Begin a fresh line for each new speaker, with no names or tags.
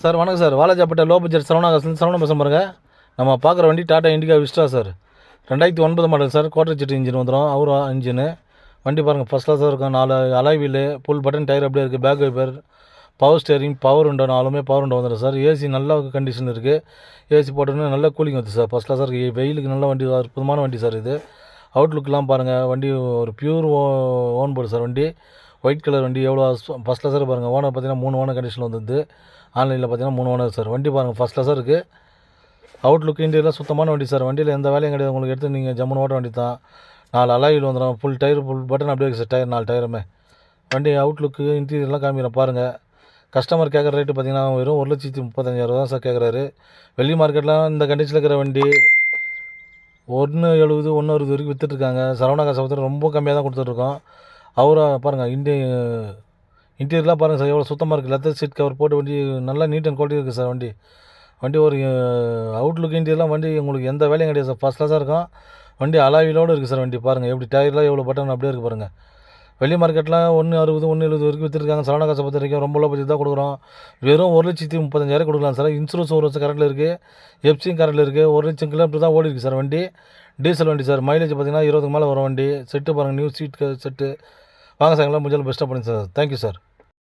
Sir வணக்கம் sir. Walajapet low budget Saravanan பேசுகிறேன் பாருங்க. நம்ம பார்க்குற வண்டி Tata Indica Vista sir. 2009 model sir. Quadrajet engine வந்துடும். அவரா இன்ஜினு. வண்டி பாருங்கள் ஃபஸ்ட் கிளாஸாக இருக்கும். 4 alloy wheel, full button tyre அப்படியே இருக்குது. Back wiper, power steering, power window, 4மே பவர் விண்டோ வந்துடும் சார். ஏசி நல்ல கண்டிஷன் இருக்குது. ஏசி போட்டோன்னா நல்ல கூலிங் வருது சார். ஃபஸ்ட் கிளாஸாக இருக்குது. வெயிலுக்கு நல்ல வண்டி, அற்புதமான வண்டி சார் இது. அவுட்லுக்கெலாம் பாருங்கள். வண்டி ஒரு பியூர் ஓன் போர்டு சார். வண்டி ஒயிட் கலர் வண்டி. எவ்வளோ ஃபஸ்ட் கிளாஸாக பாருங்கள். ஓனர் பார்த்தீங்கன்னா 3 ஓனர் கண்டிஷனில் வந்துது. ஆன்லைனில் பார்த்தீங்கன்னா 3 ஓனர் சார். வண்டி பாருங்கள் ஃபஸ்ட் கிளாஸாக இருக்குது. அவுட்லுக் இன்டீரியர்லாம் சுத்தமான வண்டி சார். வண்டியில் எந்த வேலையும் கிடையாது. உங்களுக்கு எடுத்து நீங்கள் ஜம்முன்னு ஓட்ட வண்டி தான். 4 அலாயில் வந்துடும். ஃபுல் டயர், ஃபுல் பட்டன் அப்படியே இருக்குது சார். டயர் 4 டயருமே. வண்டி அவுட்லுக்கு இன்டீரியர்லாம் காமிக்கிறேன் பாருங்கள். கஸ்டமர் கேட்குற ரேட்டு பார்த்தீங்கன்னா வெறும் 1,35,000 தான் சார் கேட்குறாரு. வெள்ளி மார்க்கெட்லாம் இந்த கண்டிஷனில் இருக்கிற வண்டி 1,70, 1,60 வரைக்கும் விற்றுட்ருக்காங்க. சரவணா காசை பற்றி ரொம்ப கம்மியாக தான் கொடுத்துட்ருக்கோம். அவரை பாருங்கள். இன்டீரியர்லாம் பாருங்கள் சார். எவ்வளோ சுத்தமாக இருக்குது. லெதர் சீட் கவர் போட்டு வண்டி நல்லா நீட் அண்ட் குவாலிட்டி இருக்குது சார். வண்டி ஒரு அவுட்லுக் இன்டீரியர்லாம் வண்டி உங்களுக்கு எந்த வேலையும் கிடையாது சார். ஃபஸ்ட் கிளாஸாக இருக்கும். வண்டி அலாவிலோடு இருக்குது சார். வண்டி பாருங்கள் எப்படி டயர்லாம் எவ்வளோ பட்டன் அப்படியே இருக்குது பாருங்கள். வெளி மார்க்கெட்லாம் 1,60, 1,70 வரைக்கும் விற்றுருக்காங்க. சரவணா காசை பொறுத்த வரைக்கும் ரொம்ப லோ பட்ஜெட் தான் கொடுக்குறோம். வெறும் 1,35,000 கொடுக்கலாம் சார். இன்சூரன்ஸ் 1 வருஷம் கரண்டில் இருக்குது. எஃப்சியும் கரண்டில் இருக்குது. 1,00,000 கிலோமீட்டர் தான் ஓடி இருக்குது சார். வண்டி டீசல் வண்டி சார். மைலேஜ் பார்த்தீங்கன்னா 20க்கு மேலே வரும் வண்டி. செட்டு பாருங்கள். நியூ சீட் செட்டு வாங்க சார். எல்லாம் முடிஞ்சாலும் பெஸ்ட்டாக பண்ணுங்க சார். Thank you sir.